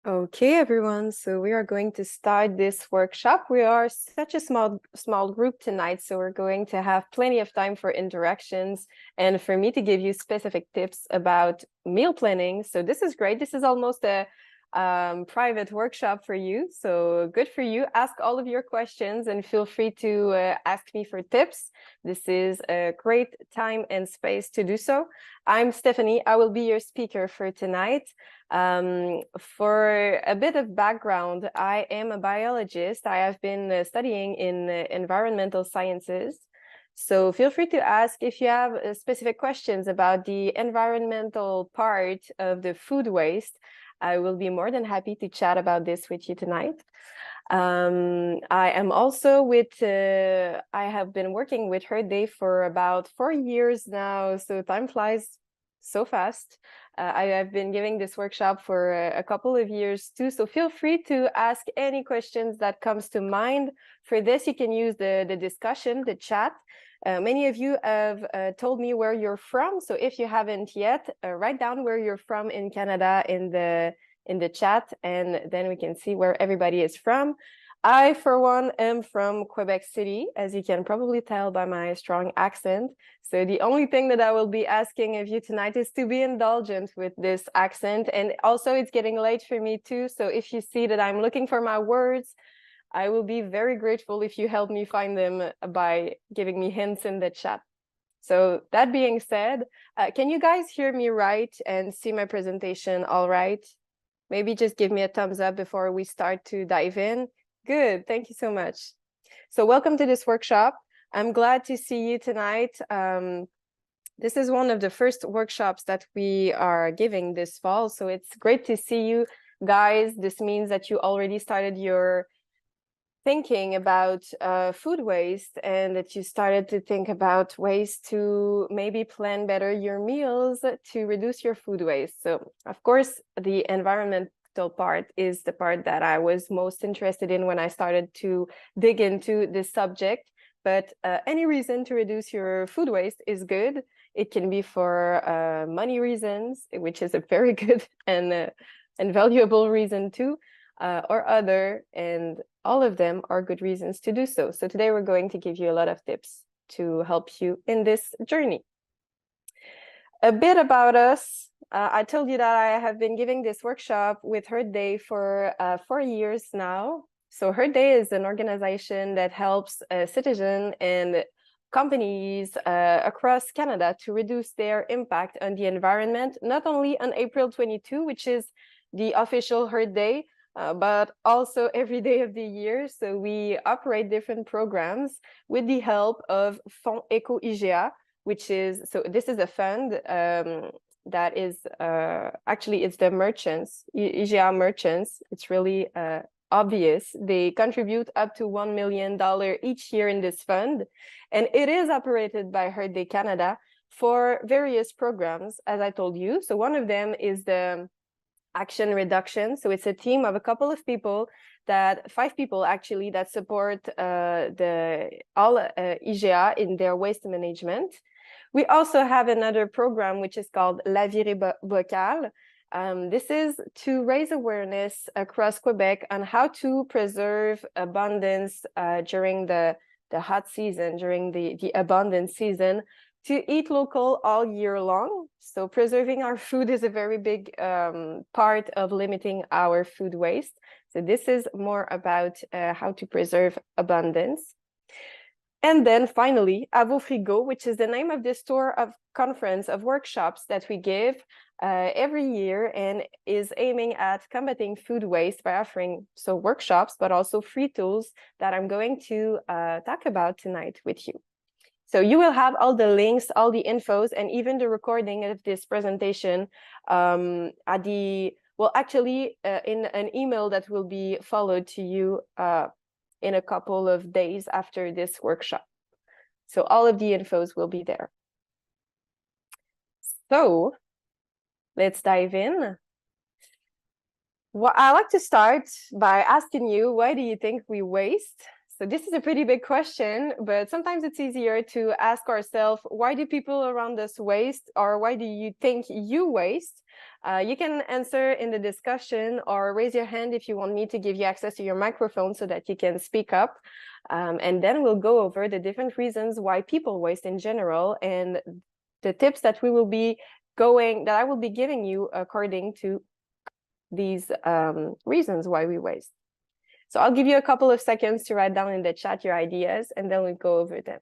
Okay, everyone. So we are going to start this workshop. We are such a small group tonight, so we're going to have plenty of time for interactions and for me to give you specific tips about meal planning. So this is great. This is almost a private workshop for you. So good for you. Ask all of your questions and feel free to ask me for tips. This is a great time and space to do so. I'm Stephanie. I will be your speaker for tonight. For a bit of background, I am a biologist. I have been studying in environmental sciences. So feel free to ask if you have specific questions about the environmental part of the food waste. I will be more than happy to chat about this with you tonight. I am also I have been working with Her Day for about 4 years now, so time flies so fast. I have been giving this workshop for a couple of years too, so feel free to ask any questions that comes to mind. For this, you can use the discussion, the chat. Many of you have told me where you're from, so if you haven't yet, write down where you're from in Canada in the chat, and then we can see where everybody is from. I, for one, am from Quebec City, as you can probably tell by my strong accent. So the only thing that I will be asking of you tonight is to be indulgent with this accent. And also, it's getting late for me too. So if you see that I'm looking for my words, I will be very grateful if you help me find them by giving me hints in the chat. So that being said, can you guys hear me right and see my presentation all right? Maybe just give me a thumbs up before we start to dive in. Good, thank you so much. So welcome to this workshop. I'm glad to see you tonight. This is one of the first workshops that we are giving this fall, so it's great to see you guys. This means that you already started your thinking about food waste and that you started to think about ways to maybe plan better your meals to reduce your food waste. So, of course, the environmental part is the part that I was most interested in when I started to dig into this subject. But any reason to reduce your food waste is good. It can be for money reasons, which is a very good and valuable reason too, or other, and all of them are good reasons to do so. So today we're going to give you a lot of tips to help you in this journey. A bit about us. I told you that I have been giving this workshop with Her Day for 4 years now. So Her Day is an organization that helps citizens and companies across Canada to reduce their impact on the environment, not only on April 22, which is the official Her Day, but also every day of the year. So we operate different programs with the help of Fonds Eco IGA, which is, so this is a fund that is actually it's the merchants, IGA merchants. It's really obvious. They contribute up to $1 million each year in this fund, and it is operated by Her Day Canada for various programs, as I told you. So one of them is the action reduction. So it's a team of a couple of people, that 5 people actually, that support IGA in their waste management. We also have another program which is called La Virée Bocale. This is to raise awareness across Quebec on how to preserve abundance during the hot season, during the abundance season, to eat local all year long. So preserving our food is a very big part of limiting our food waste. So this is more about how to preserve abundance. And then finally, À vos frigos, which is the name of this tour of conference of workshops that we give every year, and is aiming at combating food waste by offering workshops, but also free tools that I'm going to talk about tonight with you. So you will have all the links, all the infos, and even the recording of this presentation in an email that will be followed to you in a couple of days after this workshop. So all of the infos will be there. So let's dive in. Well, I like to start by asking you, why do you think we waste? So this is a pretty big question, but sometimes it's easier to ask ourselves, why do people around us waste, or why do you think you waste? You can answer in the discussion or raise your hand if you want me to give you access to your microphone so that you can speak up. And then we'll go over the different reasons why people waste in general and the tips that I will be giving you according to these reasons why we waste. So I'll give you a couple of seconds to write down in the chat your ideas, and then we'll go over them.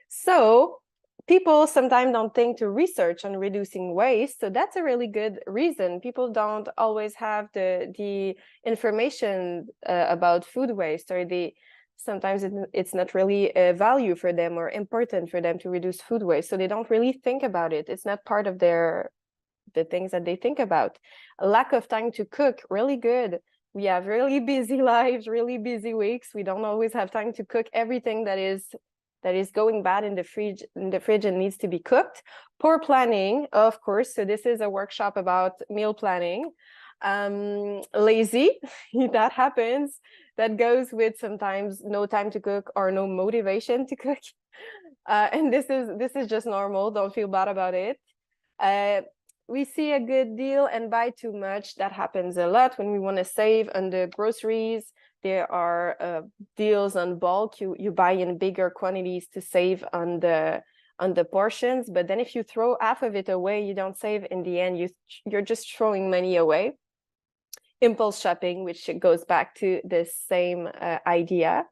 So people sometimes don't think to research on reducing waste. So that's a really good reason. People don't always have the information about food waste, or sometimes it's not really a value for them or important for them to reduce food waste. So they don't really think about it. It's not part of the things that they think about. A lack of time to cook, really good. We have really busy lives, really busy weeks. We don't always have time to cook everything that is going bad in the fridge and needs to be cooked. Poor planning, of course. So this is a workshop about meal planning. Lazy, that happens. That goes with sometimes no time to cook or no motivation to cook. And this is just normal. Don't feel bad about it. We see a good deal and buy too much. That happens a lot when we want to save on the groceries. There are deals on bulk. You buy in bigger quantities to save on the portions. But then if you throw half of it away, you don't save in the end. You're just throwing money away. Impulse shopping, which goes back to the same idea.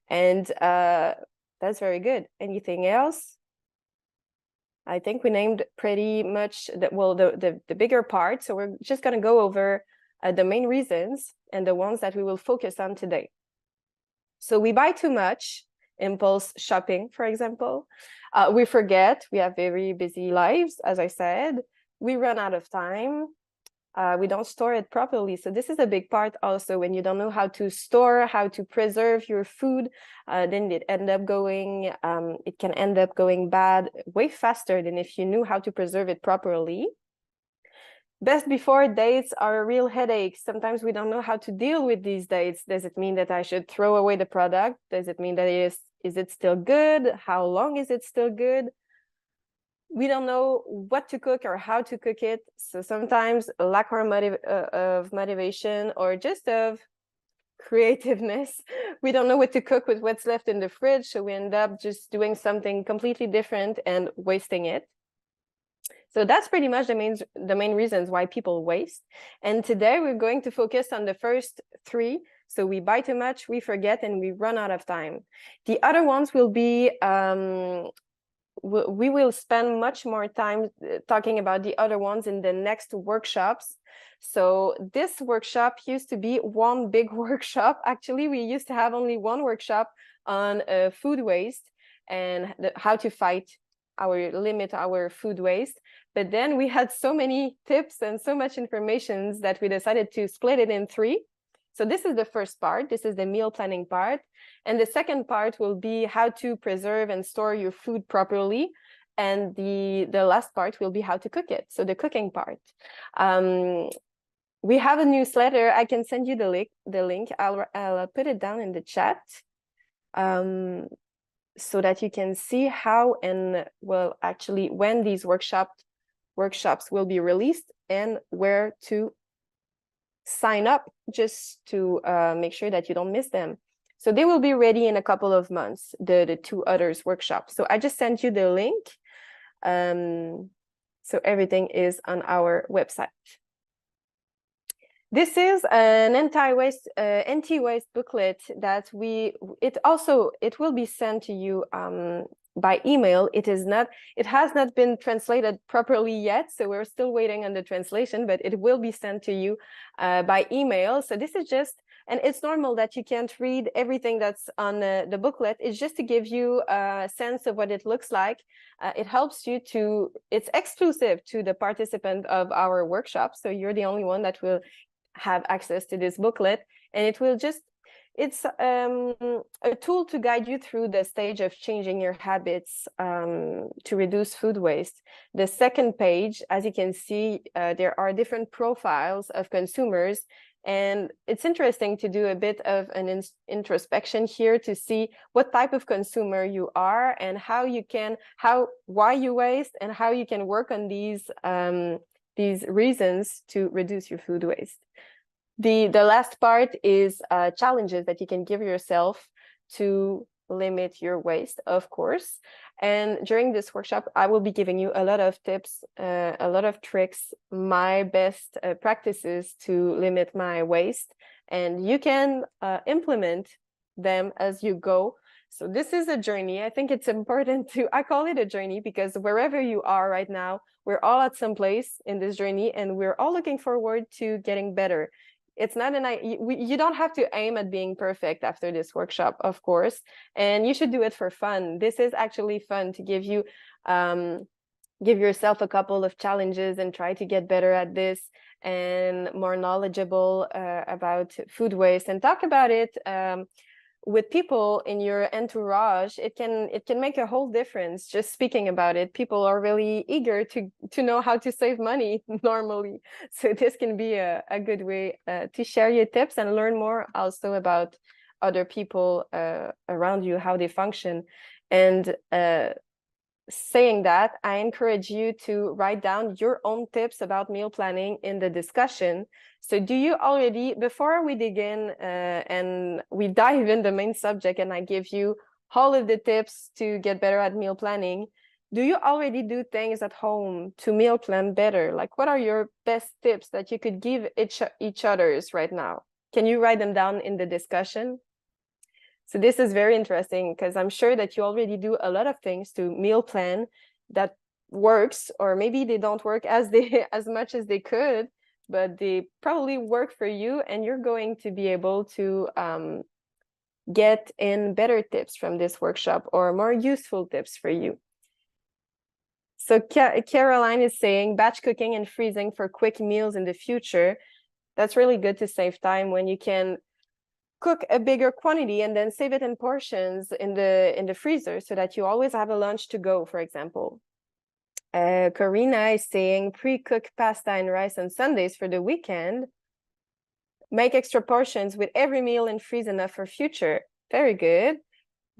And that's very good. Anything else? I think we named pretty much the bigger part. So we're just going to go over the main reasons and the ones that we will focus on today. So we buy too much, impulse shopping, for example. We forget, we have very busy lives, as I said. We run out of time. We don't store it properly. So this is a big part also. When you don't know how to store, how to preserve your food, then it can end up going bad way faster than if you knew how to preserve it properly. Best before dates are a real headache. Sometimes we don't know how to deal with these dates. Does it mean that I should throw away the product? Does it mean that is it still good? How long is it still good? We don't know what to cook or how to cook it. So sometimes a lack of motivation or just of creativeness. We don't know what to cook with what's left in the fridge. So we end up just doing something completely different and wasting it. So that's pretty much the main reasons why people waste. And today we're going to focus on the first three. So we buy too much, we forget, and we run out of time. The other ones will be we will spend much more time talking about the other ones in the next workshops. So this workshop used to be one big workshop. Actually, we used to have only one workshop on food waste and how to limit our food waste. But then we had so many tips and so much information that we decided to split it in three. So this is the first part. This is the meal planning part. And the second part will be how to preserve and store your food properly. And the last part will be how to cook it. So the cooking part. We have a newsletter. I can send you the link. I'll put it down in the chat so that you can see how and actually when these workshops will be released and where to sign up just to make sure that you don't miss them. So they will be ready in a couple of months, the two others workshops. So I just sent you the link. So everything is on our website. This is an anti-waste booklet that it will be sent to you by email. It has not been translated properly yet, so we're still waiting on the translation, but it will be sent to you by email. So this is just, and it's normal that you can't read everything that's on the booklet. It's just to give you a sense of what it looks like. It helps you it's exclusive to the participant of our workshop. So you're the only one that will have access to this booklet, and it's a tool to guide you through the stage of changing your habits to reduce food waste. The second page, as you can see, there are different profiles of consumers, And it's interesting to do a bit of an introspection here to see what type of consumer you are and why you waste and how you can work on these reasons to reduce your food waste. The last part is challenges that you can give yourself to limit your waste, of course. And during this workshop, I will be giving you a lot of tips, a lot of tricks, my best practices to limit my waste. And you can implement them as you go. So this is a journey. I think it's important I call it a journey because wherever you are right now, we're all at some place in this journey and we're all looking forward to getting better. It's not you don't have to aim at being perfect after this workshop, of course, and you should do it for fun. This is actually fun to give yourself a couple of challenges and try to get better at this and more knowledgeable about food waste and talk about it with people in your entourage. It can make a whole difference. Just speaking about it, people are really eager to know how to save money normally. So this can be a good way to share your tips and learn more also about other people around you, how they function. And saying that, I encourage you to write down your own tips about meal planning in the discussion. So do you already, before we dig in and we dive in the main subject and I give you all of the tips to get better at meal planning, do you already do things at home to meal plan better? Like what are your best tips that you could give each others right now? Can you write them down in the discussion? So this is very interesting because I'm sure that you already do a lot of things to meal plan that works, or maybe they don't work as much as they could, but they probably work for you and you're going to be able to get in better tips from this workshop or more useful tips for you. So Caroline is saying batch cooking and freezing for quick meals in the future. That's really good to save time when you can cook a bigger quantity and then save it in portions in the freezer so that you always have a lunch to go, for example. Karina is saying pre-cook pasta and rice on Sundays for the weekend. Make extra portions with every meal and freeze enough for future. Very good.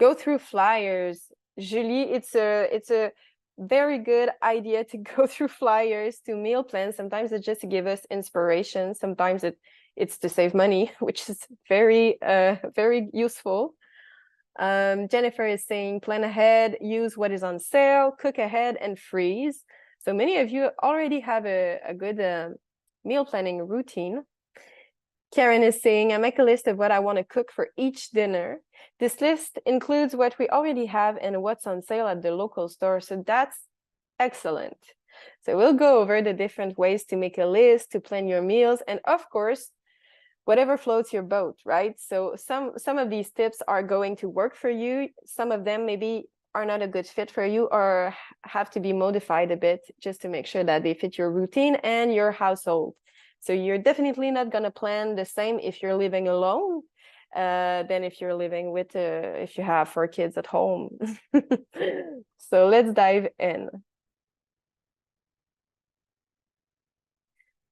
Go through flyers. Julie, it's a very good idea to go through flyers to meal plans. Sometimes it's just to give us inspiration. Sometimes it's to save money, which is very useful. Jennifer is saying plan ahead, use what is on sale, cook ahead and freeze. So many of you already have a good meal planning routine. Karen is saying, I make a list of what I want to cook for each dinner. This list includes what we already have and what's on sale at the local store. So that's excellent. So we'll go over the different ways to make a list, to plan your meals, and of course, whatever floats your boat, right? So some of these tips are going to work for you. Some of them maybe are not a good fit for you or have to be modified a bit just to make sure that they fit your routine and your household. So you're definitely not going to plan the same if you're living alone than if you're living with, if you have 4 kids at home. So let's dive in.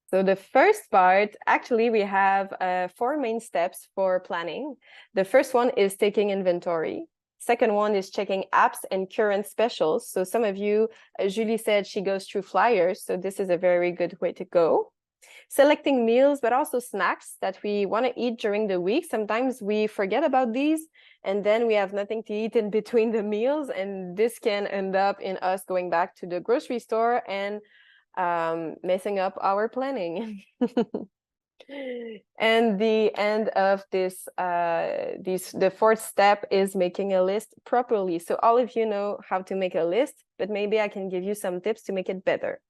So the first part, actually, we have 4 main steps for planning. The first one is taking inventory. Second one is checking apps and current specials. So some of you, Julie said she goes through flyers. So this is a very good way to go. Selecting meals, but also snacks that we want to eat during the week. Sometimes we forget about these and then we have nothing to eat in between the meals. And this can end up in us going back to the grocery store and messing up our planning. And the end of this, the 4th step is making a list properly. So all of you know how to make a list, but maybe I can give you some tips to make it better.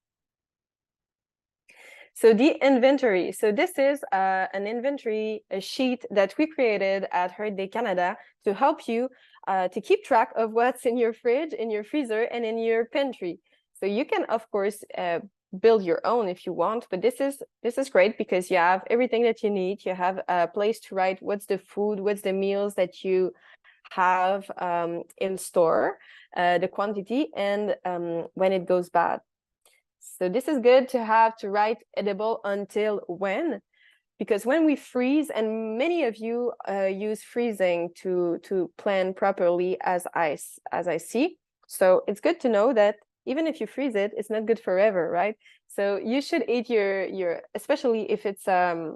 So the inventory. So this is an inventory sheet that we created at Heart Day Canada to help you to keep track of what's in your fridge, in your freezer, and in your pantry. So you can, of course, build your own if you want, but this is great because you have everything that you need. You have a place to write what's the food, what's the meals that you have in store, the quantity, and when it goes bad. So this is good to have to write edible until when. because when we freeze, and many of you use freezing to plan properly, as I see. So it's good to know that even if you freeze it, it's not good forever, right? So you should eat your especially if it's a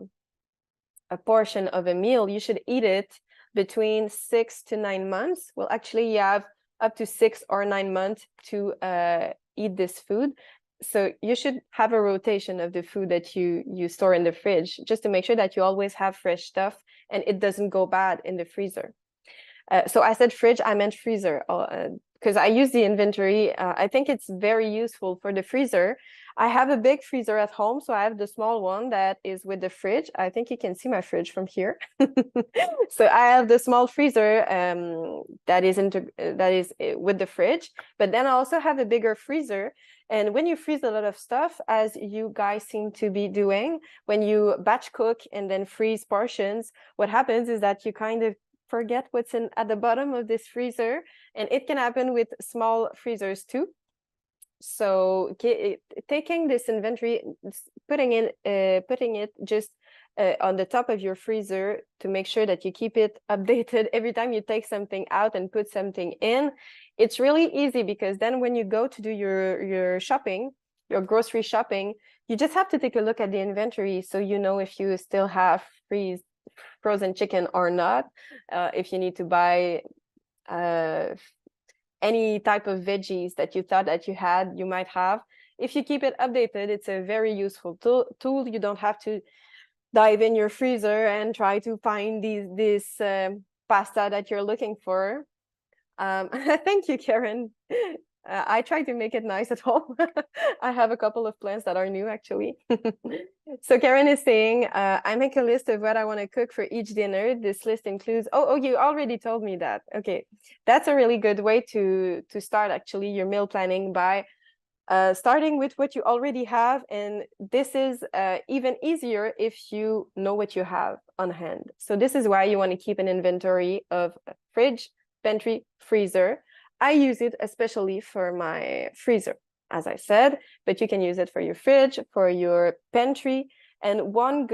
portion of a meal, you should eat it between 6 to 9 months. Well, actually, you have up to 6 or 9 months to eat this food. So you should have a rotation of the food that you store in the fridge, just to make sure that you always have fresh stuff and it doesn't go bad in the freezer. So I said fridge, I meant freezer, because I use the inventory. I think it's very useful for the freezer. I have a big freezer at home, so I have the small one that is with the fridge. I think you can see my fridge from here. So I have the small freezer that is with the fridge, but then I also have a bigger freezer. And when you freeze a lot of stuff, as you guys seem to be doing, when you batch cook and then freeze portions, what happens is that you kind of forget what's in at the bottom of this freezer, and it can happen with small freezers too. So taking this inventory, putting it just on the top of your freezer to make sure that you keep it updated every time you take something out and put something in. It's really easy, because then when you go to do your shopping, your grocery shopping, you just have to take a look at the inventory, so you know if you still have frozen chicken or not, if you need to buy any type of veggies that you thought that you might have. If you keep it updated, it's a very useful tool. You don't have to dive in your freezer and try to find this pasta that you're looking for. Thank you, Karen. I try to make it nice at home. I have a couple of plants that are new, actually. So Karen is saying, I make a list of what I want to cook for each dinner. This list includes, oh, you already told me that. Okay, that's a really good way to start, actually, your meal planning, by starting with what you already have. And this is even easier if you know what you have on hand. So this is why you want to keep an inventory of fridge, pantry, freezer. I use it especially for my freezer, as I said, but you can use it for your fridge, for your pantry. And one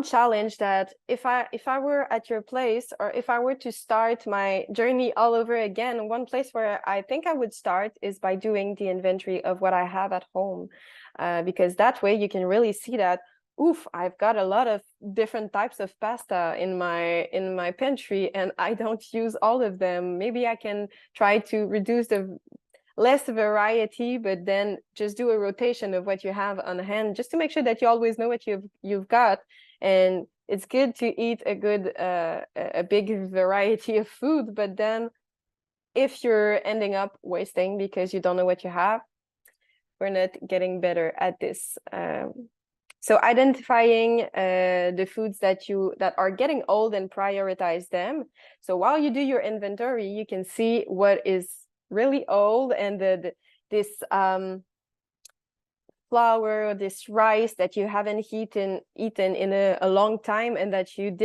challenge that if I were at your place, or if I were to start my journey all over again, one place where I think I would start is by doing the inventory of what I have at home, because that way you can really see that, oof, I've got a lot of different types of pasta in my pantry, and I don't use all of them. Maybe I can try to reduce the less variety, but then just do a rotation of what you have on hand, just to make sure that you always know what you've got. And it's good to eat a big variety of food, but then if you're ending up wasting because you don't know what you have, we're not getting better at this. So identifying the foods that are getting old and prioritize them. So while you do your inventory, you can see what is really old, and this flour or this rice that you haven't eaten in a long time, and that you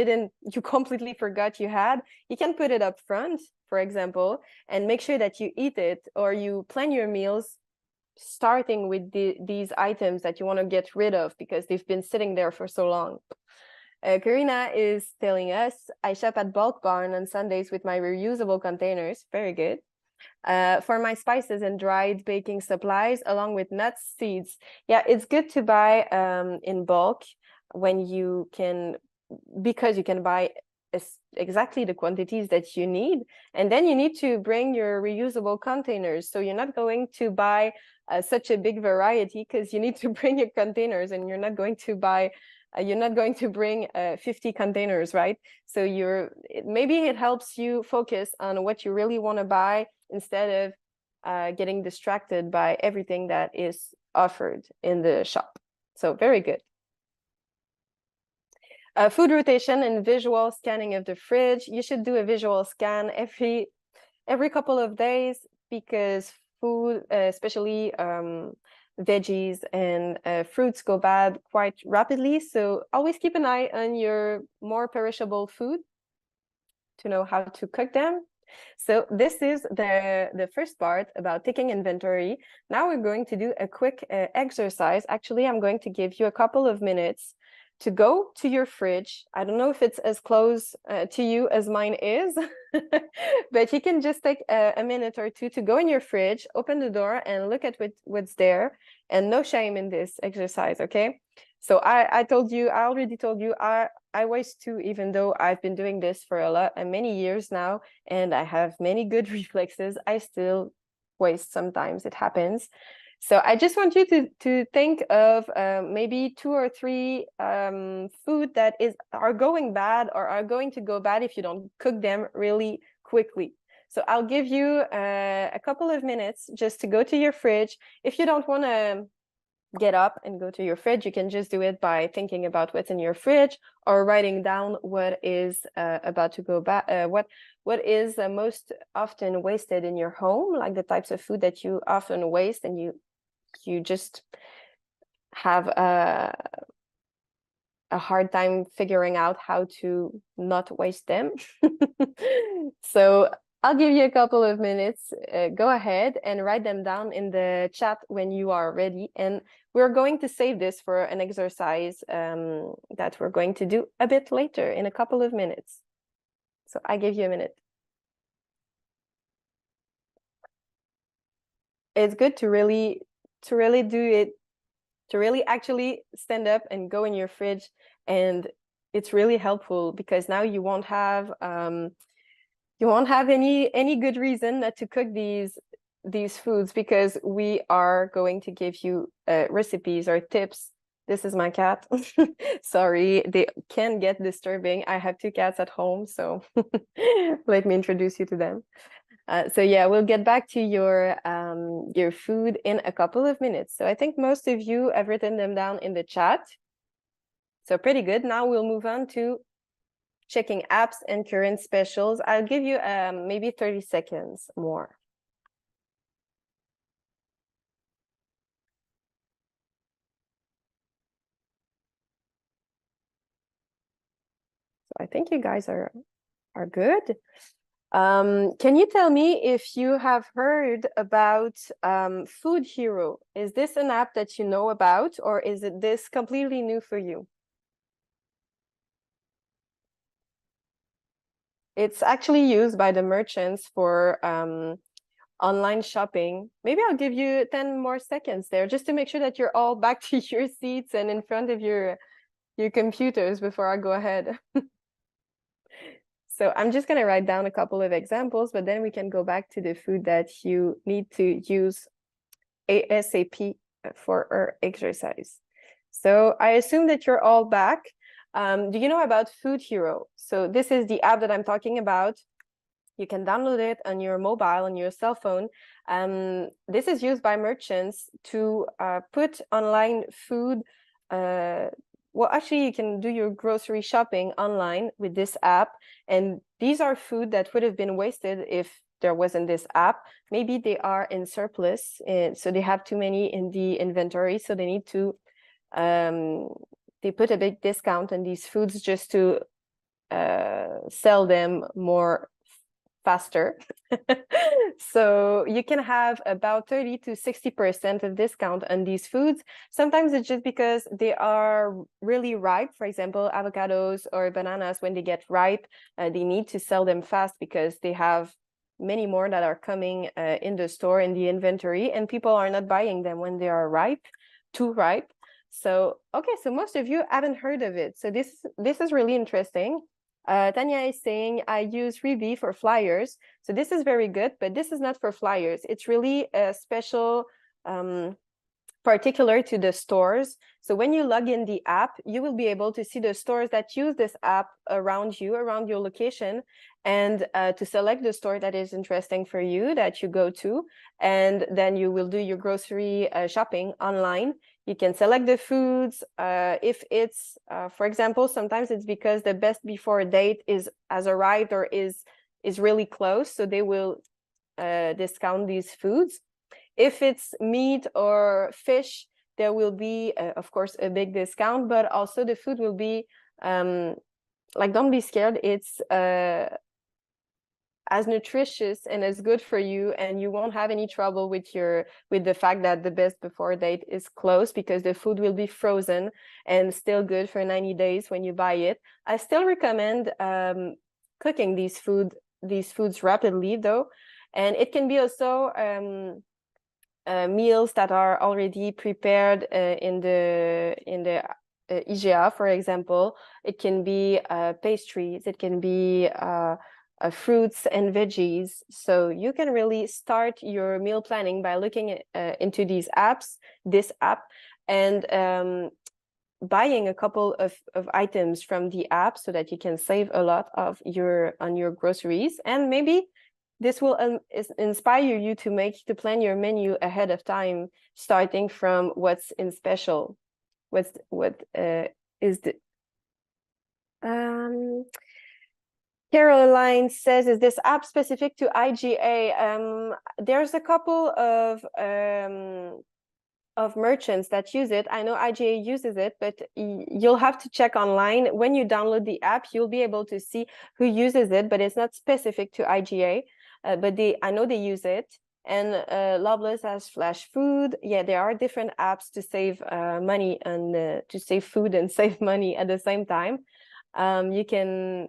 completely forgot you had. You can put it up front, for example, and make sure that you eat it, or you plan your meals starting with these items that you want to get rid of because they've been sitting there for so long. Karina is telling us, I shop at Bulk Barn on Sundays with my reusable containers. Very good. For my spices and dried baking supplies, along with nuts, seeds. Yeah, it's good to buy in bulk when you can, because you can buy exactly the quantities that you need. And then you need to bring your reusable containers. So you're not going to buy such a big variety, because you need to bring your containers, and you're not going to bring 50 containers, right? So maybe it helps you focus on what you really want to buy, instead of getting distracted by everything that is offered in the shop. So very good. Food rotation and visual scanning of the fridge. You should do a visual scan every couple of days, because food, especially veggies and fruits, go bad quite rapidly. So always keep an eye on your more perishable food to know how to cook them. So this is the first part about taking inventory. Now we're going to do a quick exercise. Actually, I'm going to give you a couple of minutes to go to your fridge. I don't know if it's as close to you as mine is, but you can just take a minute or two to go in your fridge, open the door and look at what's there, and no shame in this exercise, okay? So I already told you, I waste too, even though I've been doing this for many years now, and I have many good reflexes. I still waste sometimes, it happens. So I just want you to think of maybe 2 or 3 food that are going bad or are going to go bad if you don't cook them really quickly. So I'll give you a couple of minutes just to go to your fridge. If you don't want to get up and go to your fridge, you can just do it by thinking about what's in your fridge or writing down what is about to go bad, what is most often wasted in your home, like the types of food that you often waste and you just have a hard time figuring out how to not waste them. So I'll give you a couple of minutes. Go ahead and write them down in the chat when you are ready. And we're going to save this for an exercise that we're going to do a bit later in a couple of minutes. So I give you a minute. It's good to really do it, to really actually stand up and go in your fridge. And it's really helpful because now you won't have any good reason not to cook these foods, because we are going to give you recipes or tips. This is my cat. Sorry, they can get disturbing. I have 2 cats at home, so let me introduce you to them. So yeah, we'll get back to your food in a couple of minutes. So I think most of you have written them down in the chat. So pretty good. Now we'll move on to checking apps and current specials. I'll give you maybe 30 seconds more. So I think you guys are good. Can you tell me if you have heard about Food Hero? Is this an app that you know about, or is this completely new for you? It's actually used by the merchants for online shopping. Maybe I'll give you 10 more seconds there just to make sure that you're all back to your seats and in front of your computers before I go ahead. So I'm just going to write down a couple of examples, but then we can go back to the food that you need to use ASAP for our exercise. So I assume that you're all back. Do you know about Food Hero? So this is the app that I'm talking about. You can download it on your mobile, on your cell phone. This is used by merchants to put online food. Well, actually, you can do your grocery shopping online with this app. And these are food that would have been wasted if there wasn't this app. Maybe they are in surplus, so they have too many in the inventory. So they need to, they put a big discount on these foods just to sell them more faster. So you can have about 30 to 60% of discount on these foods. Sometimes it's just because they are really ripe. For example, avocados or bananas, when they get ripe, they need to sell them fast because they have many more that are coming in the store in the inventory, and people are not buying them when they are ripe, too ripe. So, okay, so most of you haven't heard of it. So this is really interesting. Tanya is saying, I use Reebee for flyers. So this is very good, but this is not for flyers. It's really a special, particular to the stores. So when you log in the app, you will be able to see the stores that use this app around you, around your location, and to select the store that is interesting for you, that you go to, and then you will do your grocery shopping online. You can select the foods. If it's, for example, sometimes it's because the best before date has arrived or is really close, so they will discount these foods. If it's meat or fish, there will be, of course, a big discount, but also the food will be, like, don't be scared. It's as nutritious and as good for you, and you won't have any trouble with the fact that the best before date is close, because the food will be frozen and still good for 90 days when you buy it. I still recommend cooking these foods rapidly though, and it can be also meals that are already prepared in the IGA, for example. It can be pastries, it can be fruits and veggies. So you can really start your meal planning by looking into these apps, this app, and buying a couple of items from the app so that you can save a lot of on your groceries. And maybe this will inspire you to plan your menu ahead of time, starting from what's in special. What is the Caroline says, is this app specific to IGA? There's a couple of merchants that use it. I know IGA uses it, but you'll have to check online. When you download the app, you'll be able to see who uses it, but it's not specific to IGA. But I know they use it. And Loveless has Flash Food. Yeah, there are different apps to save money and to save food and save money at the same time. You can.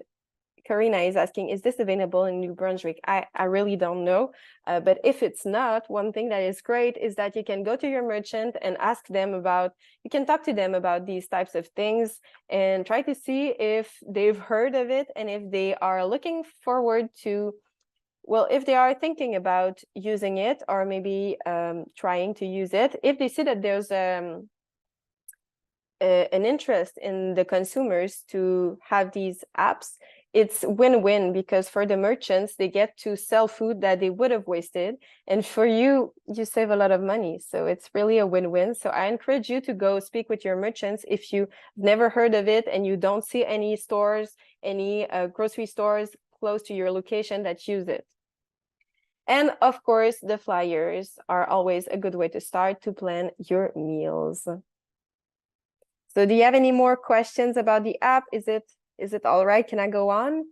Karina is asking, is this available in New Brunswick? I really don't know. But if it's not, one thing that is great is that you can go to your merchant and ask them you can talk to them about these types of things and try to see if they've heard of it, and if they are looking forward to, well, if they are thinking about using it, or maybe trying to use it. If they see that there's an interest in the consumers to have these apps, it's win-win, because for the merchants, they get to sell food that they would have wasted, and for you, you save a lot of money. So it's really a win-win. So I encourage you to go speak with your merchants if you've never heard of it and you don't see any stores, any grocery stores close to your location that use it. And of course, the flyers are always a good way to start to plan your meals. So do you have any more questions about the app? Is it all right? Can I go on?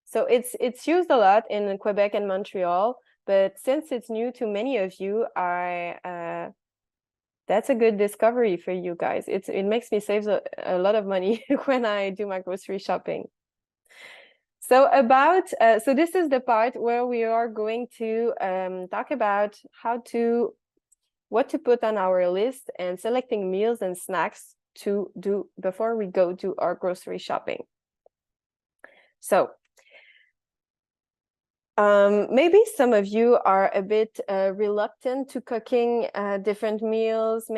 So it's used a lot in Quebec and Montreal, but since it's new to many of you, that's a good discovery for you guys. It makes me save a lot of money when I do my grocery shopping. So so this is the part where we are going to talk about what to put on our list and selecting meals and snacks to do before we go do our grocery shopping. So maybe some of you are a bit reluctant to cooking many different meals,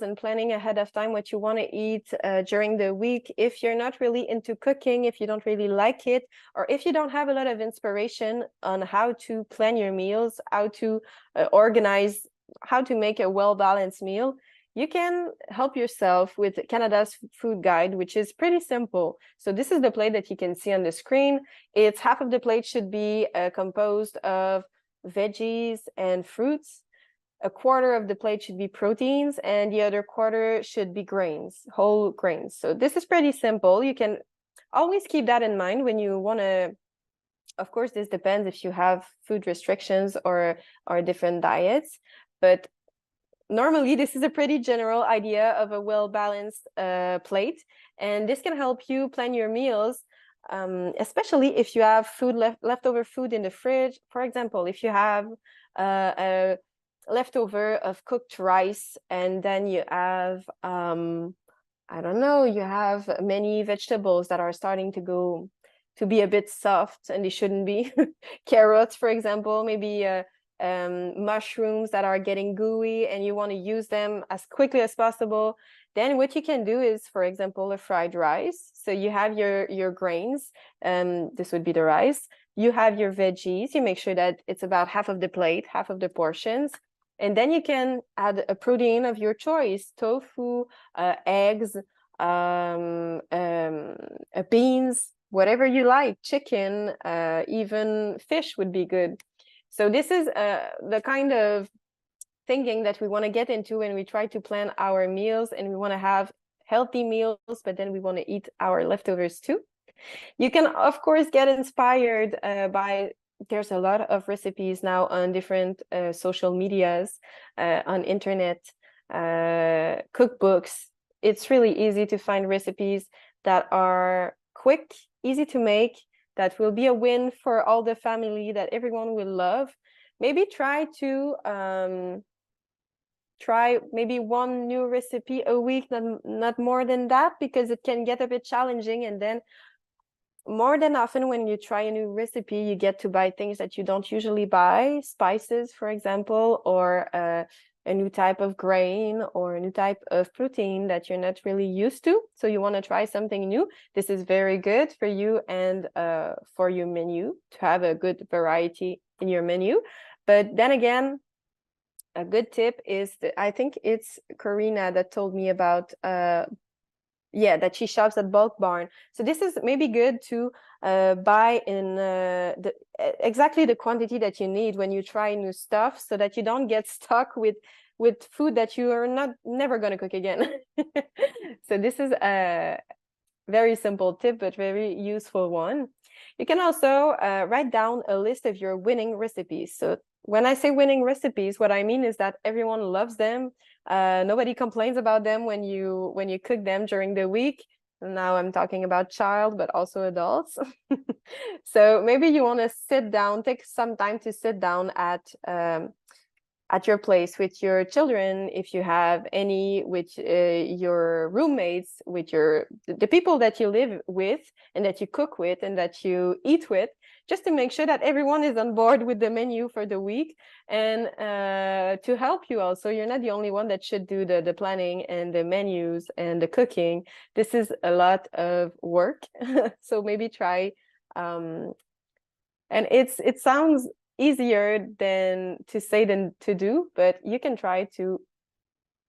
and planning ahead of time what you want to eat during the week. If you're not really into cooking, if you don't really like it, or if you don't have a lot of inspiration on how to plan your meals, how to organize, how to make a well-balanced meal, you can help yourself with Canada's food guide, which is pretty simple. So this is the plate that you can see on the screen. It's half of the plate should be composed of veggies and fruits. A quarter of the plate should be proteins, and the other quarter should be grains, whole grains. So this is pretty simple. You can always keep that in mind when you want to. Of course, this depends if you have food restrictions or different diets, but normally, this is a pretty general idea of a well-balanced plate, and this can help you plan your meals, especially if you have leftover food in the fridge. For example, if you have a leftover of cooked rice, and then you have, I don't know, you have many vegetables that are starting to be a bit soft, and they shouldn't be. Carrots, for example, maybe mushrooms that are getting gooey, and you want to use them as quickly as possible. Then what you can do is, for example, a fried rice. So you have your grains, this would be the rice. You have your veggies. You make sure that it's about half of the plate, half of the portions. And then you can add a protein of your choice: tofu, eggs, beans, whatever you like, chicken, even fish would be good. So this is the kind of thinking that we want to get into when we try to plan our meals, and we want to have healthy meals, but then we want to eat our leftovers too. You can, of course, get inspired by, there's a lot of recipes now on different social medias, on internet, cookbooks. It's really easy to find recipes that are quick, easy to make, that will be a win for all the family, that everyone will love. Maybe try maybe one new recipe a week, not more than that, because it can get a bit challenging. And then more than often when you try a new recipe, you get to buy things that you don't usually buy, spices, for example, or a new type of grain or a new type of protein that you're not really used to. So you want to try something new. This is very good for you and for your menu, to have a good variety in your menu. But then again, a good tip is that, I think it's Karina that told me about that she shops at Bulk Barn. So this is maybe good to buy in exactly the quantity that you need when you try new stuff, so that you don't get stuck with food that you are never going to cook again. So this is a very simple tip, but very useful one. You can also write down a list of your winning recipes. So when I say winning recipes, what I mean is that everyone loves them. Nobody complains about them when you cook them during the week. Now I'm talking about child, but also adults. So maybe you want to sit down, take some time to sit down at your place with your children, if you have any, with your roommates, with the people that you live with and that you cook with and that you eat with, just to make sure that everyone is on board with the menu for the week, and to help you also. You're not the only one that should do the planning and the menus and the cooking. This is a lot of work. So maybe try, and it sounds easier than to say than to do, but you can try to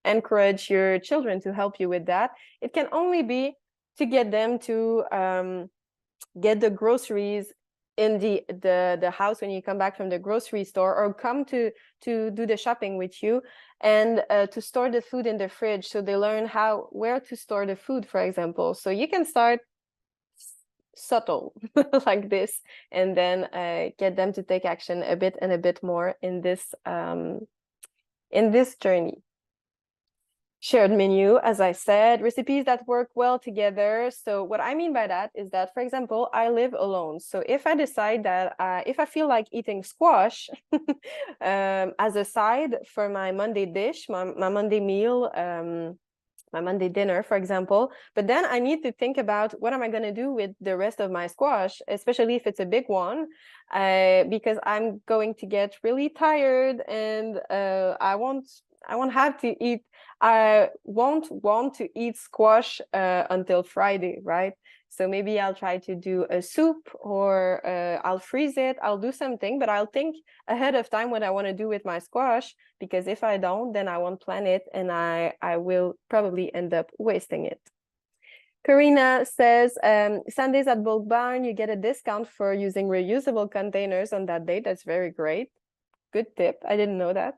encourage your children to help you with that. It can only be to get them to get the groceries in the house when you come back from the grocery store, or come to do the shopping with you, and to store the food in the fridge, so they learn where to store the food, for example. So you can start subtle like this, and then get them to take action a bit more in this journey. Shared menu, as I said, recipes that work well together. So what I mean by that is that, for example, I live alone. So if I decide that if I feel like eating squash as a side for my Monday dish, my Monday meal, my Monday dinner, for example, but then I need to think about what am I going to do with the rest of my squash, especially if it's a big one, because I'm going to get really tired, and I won't have to eat. I won't want to eat squash until Friday, right? So maybe I'll try to do a soup, or I'll freeze it. I'll do something, but I'll think ahead of time what I want to do with my squash, because if I don't, then I won't plan it, and I will probably end up wasting it. Karina says, Sundays at Bulk Barn, you get a discount for using reusable containers on that date. That's very great. Good tip. I didn't know that.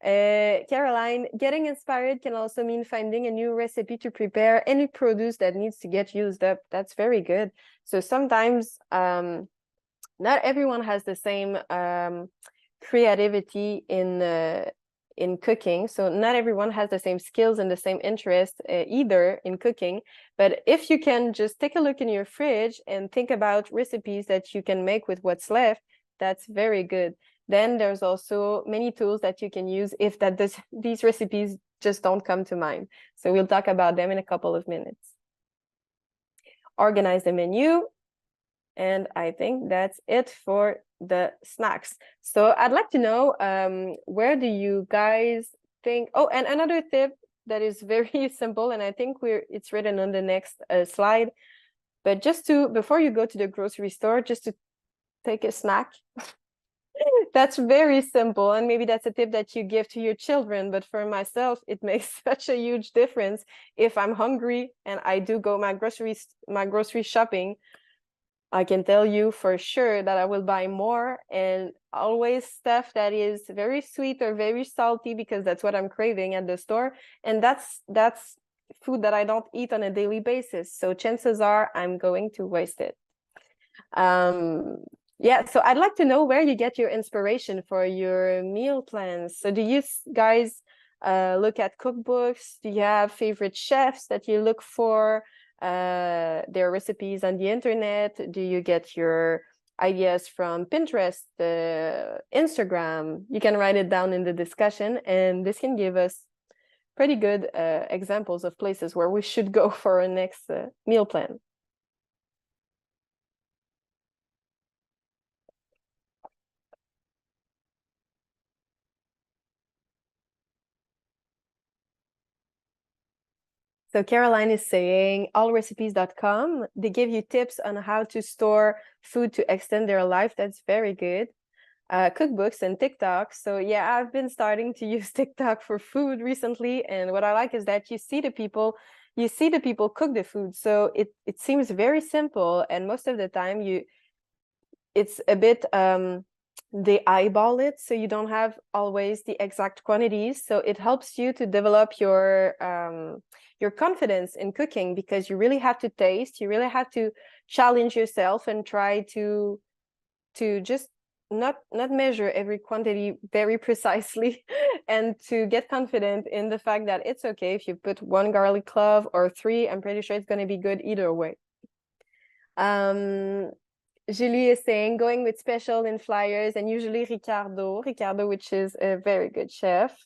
Caroline, getting inspired can also mean finding a new recipe to prepare any produce that needs to get used up. That's very good. So sometimes not everyone has the same creativity in cooking. So not everyone has the same skills and the same interest either in cooking. But if you can just take a look in your fridge and think about recipes that you can make with what's left, that's very good. Then there's also many tools that you can use if these recipes just don't come to mind. So we'll talk about them in a couple of minutes. Organize the menu. And I think that's it for the snacks. So I'd like to know, where do you guys think? Oh, and another tip that is very simple, and I think it's written on the next slide. But before you go to the grocery store, just to take a snack. That's very simple, and maybe that's a tip that you give to your children, but for myself it makes such a huge difference. If I'm hungry and I do go my grocery shopping, I can tell you for sure that I will buy more, and always stuff that is very sweet or very salty, because that's what I'm craving at the store. And that's food that I don't eat on a daily basis. So chances are I'm going to waste it. Yeah, so I'd like to know where you get your inspiration for your meal plans. So do you guys look at cookbooks? Do you have favorite chefs that you look for their recipes on the internet? Do you get your ideas from Pinterest, Instagram? You can write it down in the discussion, and this can give us pretty good examples of places where we should go for our next meal plan. So Caroline is saying allrecipes.com. They give you tips on how to store food to extend their life. That's very good. Cookbooks and TikTok. So yeah, I've been starting to use TikTok for food recently. And what I like is that you see the people cook the food. So it seems very simple. And most of the time it's a bit they eyeball it, so you don't have always the exact quantities. So it helps you to develop your confidence in cooking, because you really have to taste, you really have to challenge yourself and try to just not measure every quantity very precisely and to get confident in the fact that it's okay if you put 1 garlic clove or 3. I'm pretty sure it's going to be good either way. Julie is saying going with special in flyers, and usually Ricardo, which is a very good chef.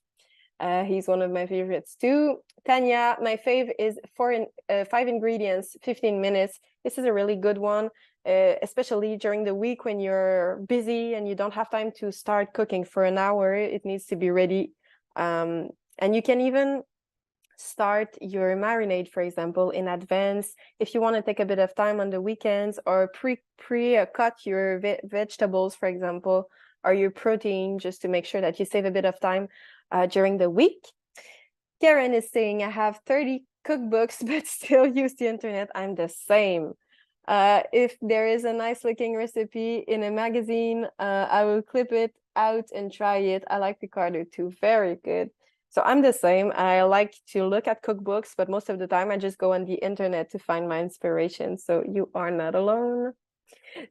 He's one of my favorites too. Tanya, my fave is 5 ingredients, 15 minutes. This is a really good one, especially during the week when you're busy and you don't have time to start cooking for an hour. It needs to be ready. And you can even start your marinade, for example, in advance if you want to take a bit of time on the weekends, or cut your vegetables, for example, or your protein, just to make sure that you save a bit of time during the week. Karen is saying, I have 30 cookbooks but still use the internet. I'm the same. If there is a nice looking recipe in a magazine, I will clip it out and try it. I like Ricardo too. Very good. So I'm the same. I like to look at cookbooks, but most of the time I just go on the internet to find my inspiration. So you are not alone.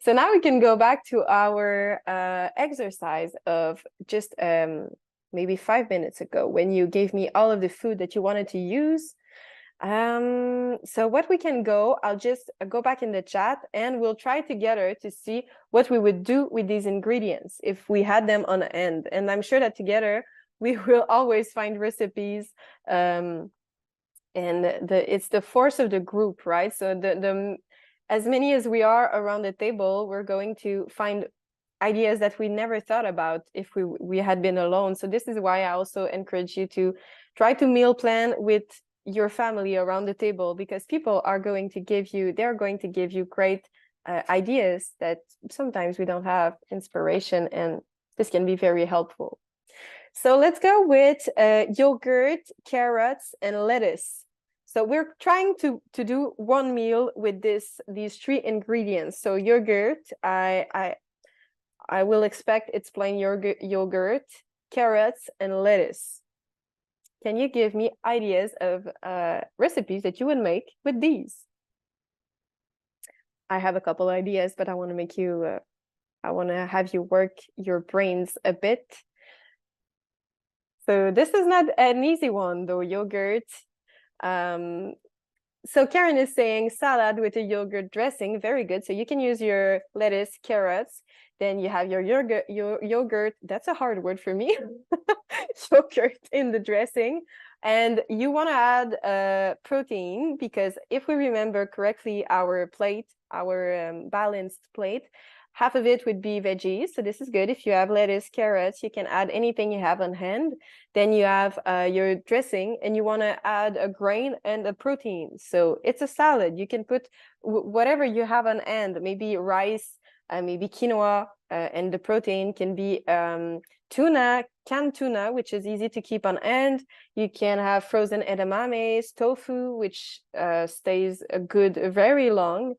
So now we can go back to our exercise of just maybe 5 minutes ago, when you gave me all of the food that you wanted to use. So what we can go, I'll just go back in the chat and we'll try together to see what we would do with these ingredients if we had them on hand. And I'm sure that together we will always find recipes. And it's the force of the group, right? So the as many as we are around the table, we're going to find ideas that we never thought about if we had been alone. So this is why I also encourage you to try to meal plan with your family around the table, because people are going to give you great ideas that sometimes we don't have inspiration, and this can be very helpful. So let's go with yogurt, carrots, and lettuce. So we're trying to do one meal with these 3 ingredients. So yogurt, I will expect it's plain yogurt, carrots, and lettuce. Can you give me ideas of recipes that you would make with these? I have a couple ideas, but I want to make you, I want to have you work your brains a bit. So this is not an easy one though, yogurt. So Karen is saying salad with a yogurt dressing, very good. So you can use your lettuce, carrots, then you have your yogurt, that's a hard word for me, yogurt in the dressing. And you want to add protein, because if we remember correctly, our plate, our balanced plate, half of it would be veggies. So this is good. If you have lettuce, carrots, you can add anything you have on hand. Then you have your dressing, and you want to add a grain and a protein. So it's a salad. You can put whatever you have on hand, maybe rice, maybe quinoa, and the protein can be tuna, canned tuna, which is easy to keep on hand. You can have frozen edamames, tofu, which stays good very long.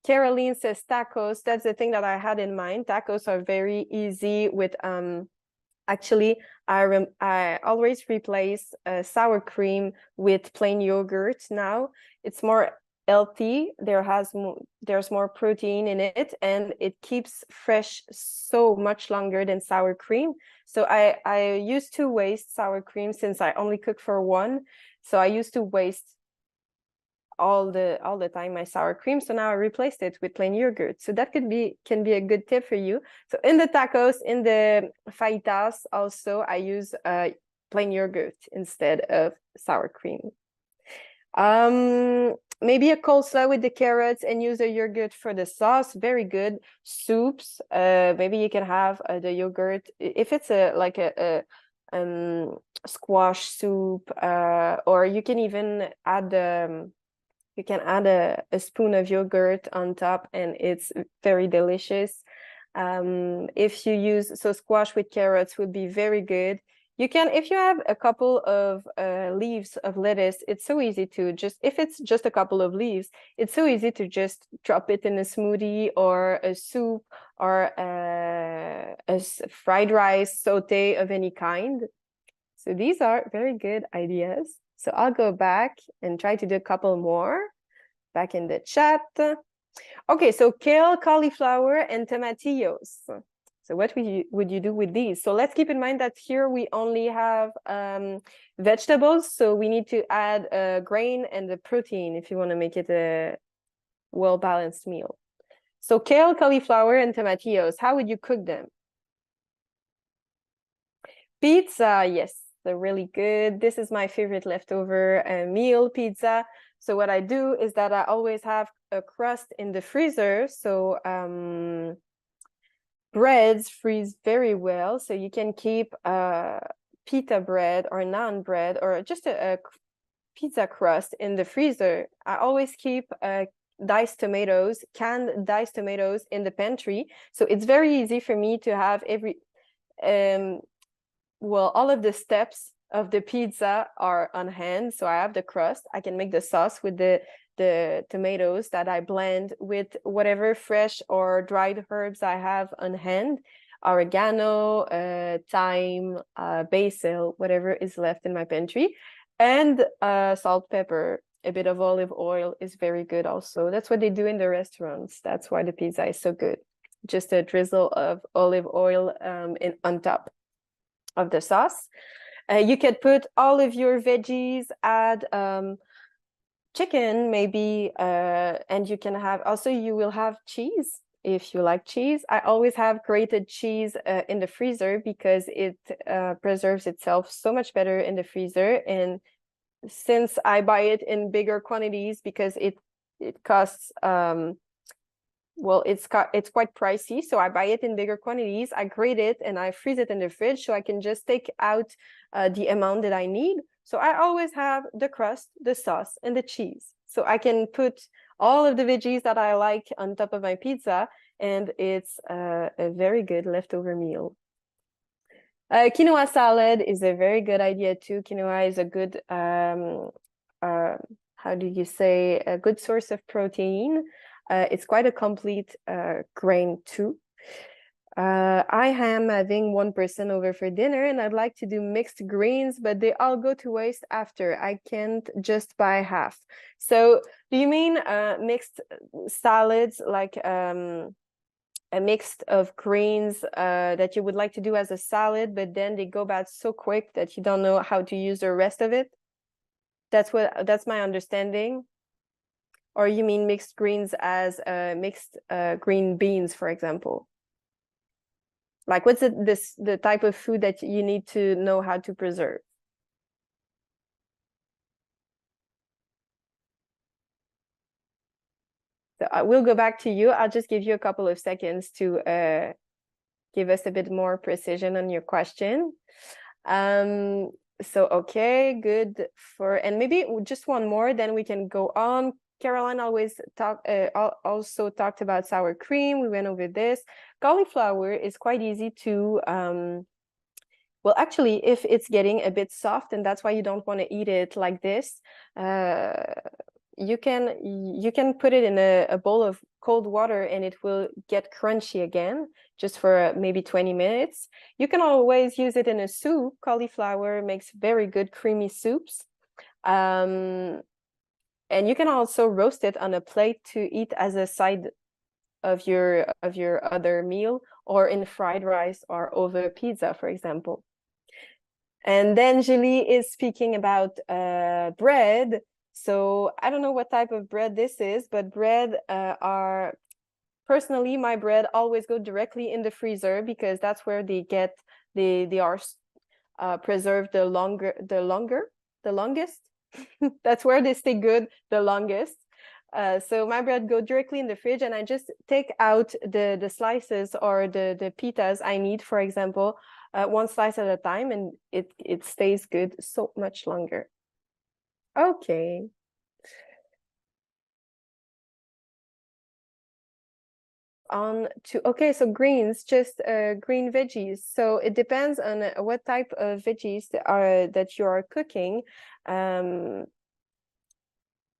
Caroline says tacos. That's the thing that I had in mind. Tacos are very easy with Actually, I always replace sour cream with plain yogurt now. It's more healthy. There's more protein in it, and it keeps fresh so much longer than sour cream. So I used to waste sour cream since I only cook for one. So I used to waste all the time my sour cream. So now I replaced it with plain yogurt. So that can be a good tip for you. So in the tacos, in the fajitas, also I use plain yogurt instead of sour cream. Maybe a coleslaw with the carrots and use the yogurt for the sauce. Very good. Soups. Maybe you can have the yogurt if it's a squash soup, or you can even add a spoon of yogurt on top, and it's very delicious. If you use, so squash with carrots would be very good. You can, if you have a couple of leaves of lettuce, it's so easy to just, if it's just a couple of leaves, it's so easy to just drop it in a smoothie or a soup or fried rice saute of any kind. So these are very good ideas. So I'll go back and try to do a couple more back in the chat. Okay, so kale, cauliflower, and tomatillos. So what would you do with these? So let's keep in mind that here we only have vegetables, so we need to add grain and the protein if you want to make it a well-balanced meal. So kale, cauliflower, and tomatillos, how would you cook them? Pizza, yes, they're really good. This is my favorite leftover meal, pizza. So what I do is that I always have a crust in the freezer. So breads freeze very well. So you can keep pita bread or naan bread or just a pizza crust in the freezer. I always keep diced tomatoes, canned diced tomatoes in the pantry. So it's very easy for me to have all of the steps of the pizza are on hand. So I have the crust. I can make the sauce with the tomatoes that I blend with whatever fresh or dried herbs I have on hand. Oregano, thyme, basil, whatever is left in my pantry. And salt, pepper, a bit of olive oil is very good also. That's what they do in the restaurants. That's why the pizza is so good. Just a drizzle of olive oil on top of the sauce. You can put all of your veggies, add chicken maybe, and you can have, also you will have cheese if you like cheese. I always have grated cheese in the freezer because it preserves itself so much better in the freezer. And since I buy it in bigger quantities because it costs it's quite pricey, so I buy it in bigger quantities. I grate it and I freeze it in the fridge so I can just take out the amount that I need. So I always have the crust, the sauce, and the cheese. So I can put all of the veggies that I like on top of my pizza, and it's a very good leftover meal. Quinoa salad is a very good idea too. Quinoa is a good, how do you say, a good source of protein. It's quite a complete grain too. I am having 1% over for dinner and I'd like to do mixed greens, but they all go to waste after. I can't just buy half. So do you mean mixed salads, like a mix of greens that you would like to do as a salad, but then they go bad so quick that you don't know how to use the rest of it? That's my understanding. Or you mean mixed greens as mixed green beans, for example? Like, what's the type of food that you need to know how to preserve? So I will go back to you. I'll just give you a couple of seconds to give us a bit more precision on your question. So, okay, good. And maybe just one more, then we can go on. Caroline also talked about sour cream. We went over this. Cauliflower is quite easy to, well, actually, if it's getting a bit soft, and that's why you don't want to eat it like this, you can put it in a bowl of cold water and it will get crunchy again, just for maybe 20 minutes. You can always use it in a soup. Cauliflower makes very good creamy soups. And you can also roast it on a plate to eat as a side of your other meal, or in fried rice or over pizza, for example. And then Julie is speaking about bread. So I don't know what type of bread this is, but bread are, personally, my bread always go directly in the freezer, because that's where they are preserved the longest. That's where they stay good the longest. So my bread go directly in the fridge, and I just take out the slices or the pitas I need, for example, one slice at a time, and it stays good so much longer. Okay. Okay, so greens, just green veggies. So it depends on what type of veggies that you are cooking.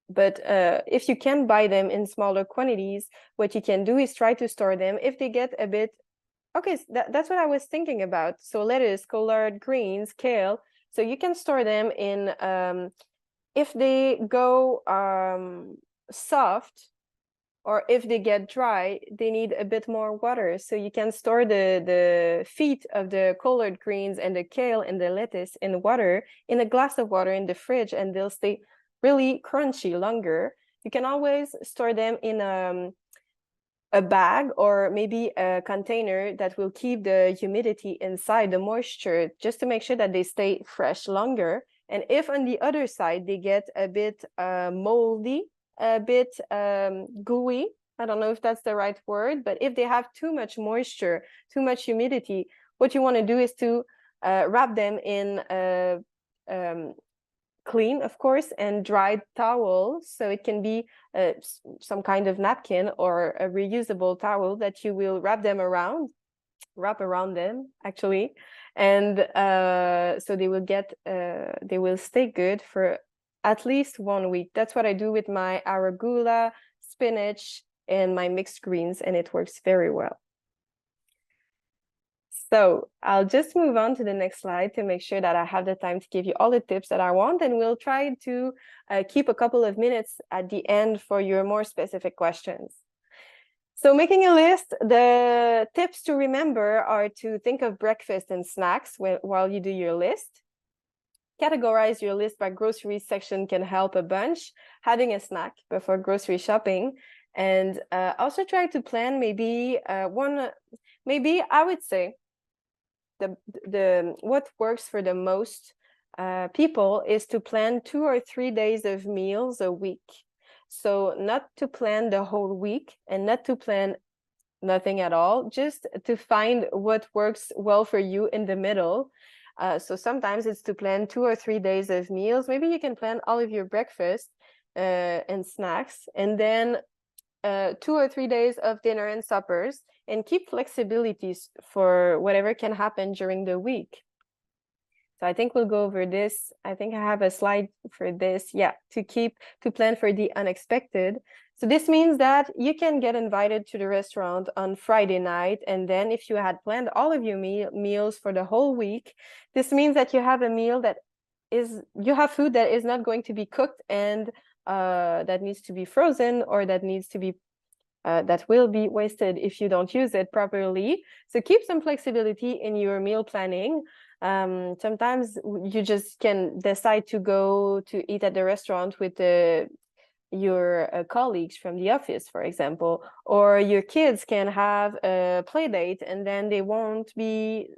But if you can buy them in smaller quantities, what you can do is try to store them. If they get a bit, okay, that's what I was thinking about. So lettuce, collard greens, kale. So you can store them in, if they go soft, or if they get dry, they need a bit more water. So you can store the feet of the collard greens and the kale and the lettuce in water, in a glass of water in the fridge, and they'll stay really crunchy longer. You can always store them in a bag or maybe a container that will keep the humidity inside, the moisture, just to make sure that they stay fresh longer. And if on the other side they get a bit moldy, a bit gooey, I don't know if that's the right word, but if they have too much moisture, too much humidity, what you want to do is to wrap them in clean, of course, and dried towel. So it can be some kind of napkin or a reusable towel that you will wrap around them, actually. And so they will stay good for at least 1 week. That's what I do with my arugula, spinach, and my mixed greens, and it works very well. So I'll just move on to the next slide to make sure that I have the time to give you all the tips that I want, and we'll try to keep a couple of minutes at the end for your more specific questions. So making a list, the tips to remember are to think of breakfast and snacks while you do your list. Categorize your list by grocery section can help a bunch, having a snack before grocery shopping. And also try to plan maybe maybe I would say what works for the most people is to plan 2 or 3 days of meals a week. So not to plan the whole week and not to plan nothing at all, just to find what works well for you in the middle. So sometimes it's to plan 2 or 3 days of meals. Maybe you can plan all of your breakfast and snacks, and then 2 or 3 days of dinner and suppers, and keep flexibilities for whatever can happen during the week. So I think we'll go over this. I think I have a slide for this. Yeah, to plan for the unexpected. So this means that you can get invited to the restaurant on Friday night, and then if you had planned all of your meals for the whole week, this means that you have a meal you have food that is not going to be cooked and that needs to be frozen, or that needs to be that will be wasted if you don't use it properly. So keep some flexibility in your meal planning. Sometimes you just can decide to go to eat at the restaurant with your colleagues from the office, for example, or your kids can have a play date and then they won't be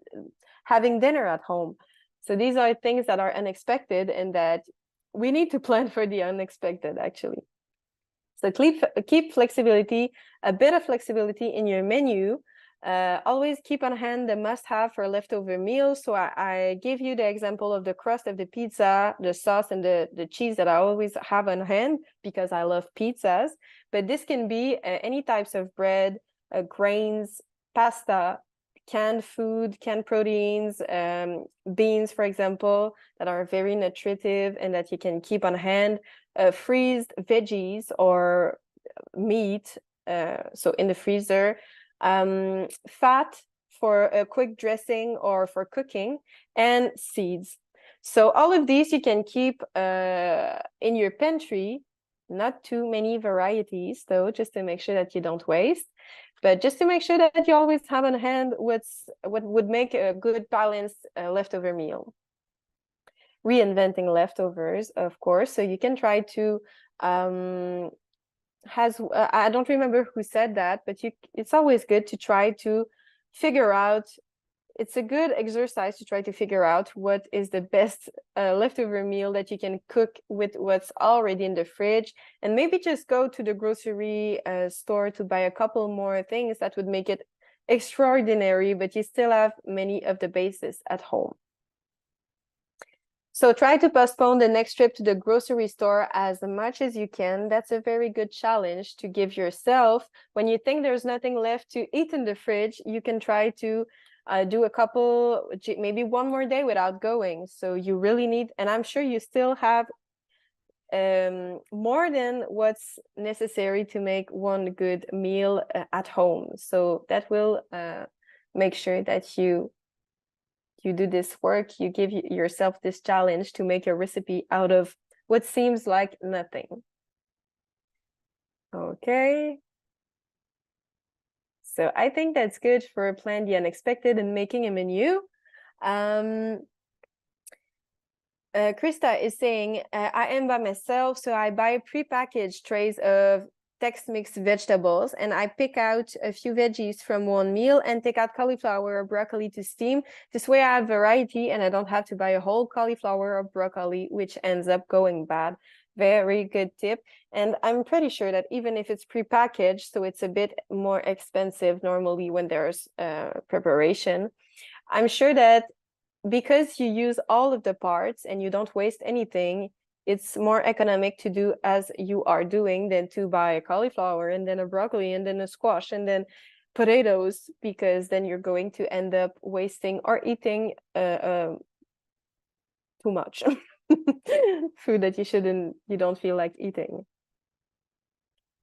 having dinner at home. So these are things that are unexpected and that we need to plan for the unexpected, actually. So keep flexibility, a bit of flexibility in your menu. Always keep on hand the must-have for leftover meals. So I gave you the example of the crust of the pizza, the sauce, and the cheese that I always have on hand because I love pizzas. But this can be any types of bread, grains, pasta, canned food, canned proteins, beans, for example, that are very nutritive and that you can keep on hand. Freezed veggies or meat, so in the freezer, fat for a quick dressing or for cooking, and seeds. So all of these you can keep in your pantry. Not too many varieties, though, just to make sure that you don't waste. But just to make sure that you always have on hand what would make a good balanced leftover meal. Reinventing leftovers, of course. So you can try to I don't remember who said that, but it's always good to try to figure out. It's a good exercise to try to figure out what is the best leftover meal that you can cook with what's already in the fridge, and maybe just go to the grocery store to buy a couple more things that would make it extraordinary, but you still have many of the basics at home. So try to postpone the next trip to the grocery store as much as you can. That's a very good challenge to give yourself. When you think there's nothing left to eat in the fridge, you can try to do a couple, maybe one more day without going. So you really need, and I'm sure you still have more than what's necessary to make one good meal at home. So that will make sure that you do this work, you give yourself this challenge to make a recipe out of what seems like nothing. Okay. So I think that's good for plan the unexpected and making a menu. Krista is saying, I am by myself, so I buy prepackaged trays of Tex-Mix vegetables, and I pick out a few veggies from one meal and take out cauliflower or broccoli to steam. This way I have variety and I don't have to buy a whole cauliflower or broccoli, which ends up going bad. Very good tip. And I'm pretty sure that even if it's prepackaged, so it's a bit more expensive normally when there's preparation, I'm sure that because you use all of the parts and you don't waste anything, it's more economic to do as you are doing than to buy a cauliflower and then a broccoli and then a squash and then potatoes, because then you're going to end up wasting or eating too much food that you don't feel like eating.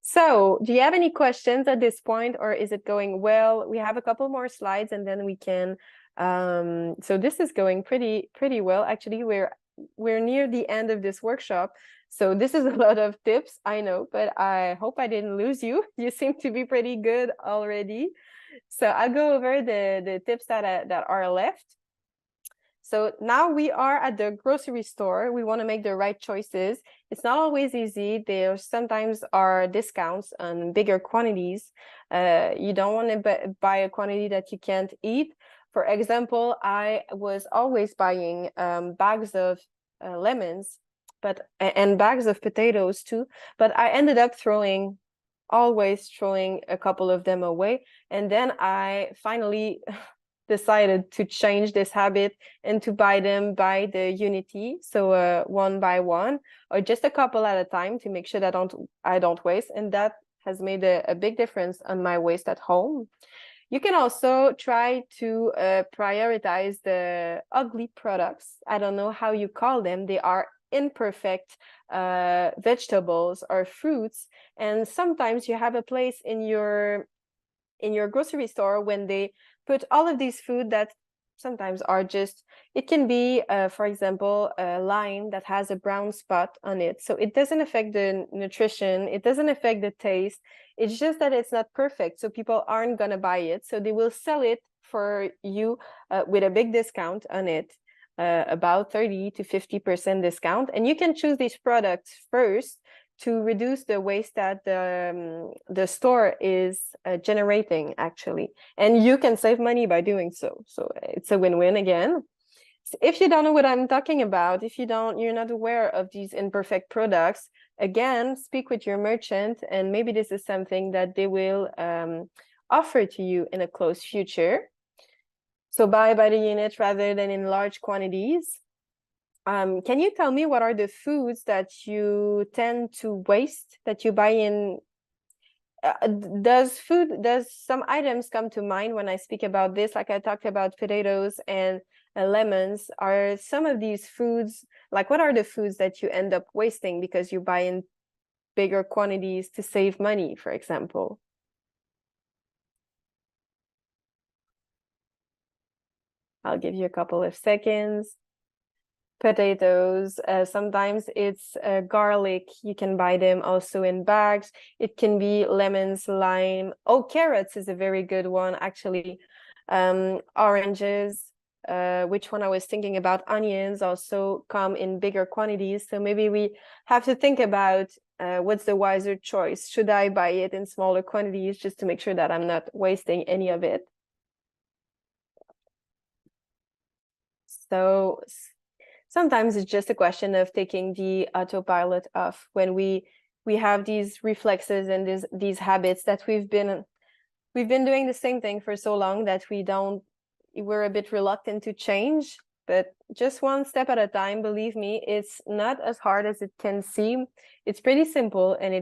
So do you have any questions at this point, or is it going well? We have a couple more slides and then we can so this is going pretty well. Actually, we're near the end of this workshop, so this is a lot of tips, I know, but I hope I didn't lose you. You seem to be pretty good already, so I'll go over the tips that are left. So now we are at the grocery store. We want to make the right choices. It's not always easy. There sometimes are discounts on bigger quantities. You don't want to buy a quantity that you can't eat. For example, I was always buying bags of lemons, and bags of potatoes too. But I ended up always throwing a couple of them away. And then I finally decided to change this habit and to buy them by the unity, so one by one or just a couple at a time to make sure that I don't waste, and that has made a big difference on my waste at home. You can also try to prioritize the ugly products. I don't know how you call them. They are imperfect vegetables or fruits, and sometimes you have a place in your grocery store when they put all of these food that sometimes are just, it can be, for example, a lime that has a brown spot on it. So it doesn't affect the nutrition. It doesn't affect the taste. It's just that it's not perfect. So people aren't going to buy it. So they will sell it for you with a big discount on it, about 30 to 50% discount. And you can choose these products first to reduce the waste that the store is generating, actually. And you can save money by doing so. So it's a win-win again. So if you don't know what I'm talking about, you're not aware of these imperfect products, again, speak with your merchant, and maybe this is something that they will offer to you in a close future. So buy by the unit rather than in large quantities. Can you tell me what are the foods that you tend to waste, that you buy in? Does some items come to mind when I speak about this? Like I talked about potatoes and lemons. Are some of these foods, like what are the foods that you end up wasting because you buy in bigger quantities to save money, for example? I'll give you a couple of seconds. Potatoes, sometimes it's garlic. You can buy them also in bags. It can be lemons, lime. Oh, carrots is a very good one, actually. Oranges, which one I was thinking about, onions also come in bigger quantities. So maybe we have to think about what's the wiser choice. Should I buy it in smaller quantities just to make sure that I'm not wasting any of it? So sometimes it's just a question of taking the autopilot off when we have these reflexes and these habits that we've been doing the same thing for so long that we're a bit reluctant to change. But just one step at a time, believe me, it's not as hard as it can seem. It's pretty simple, and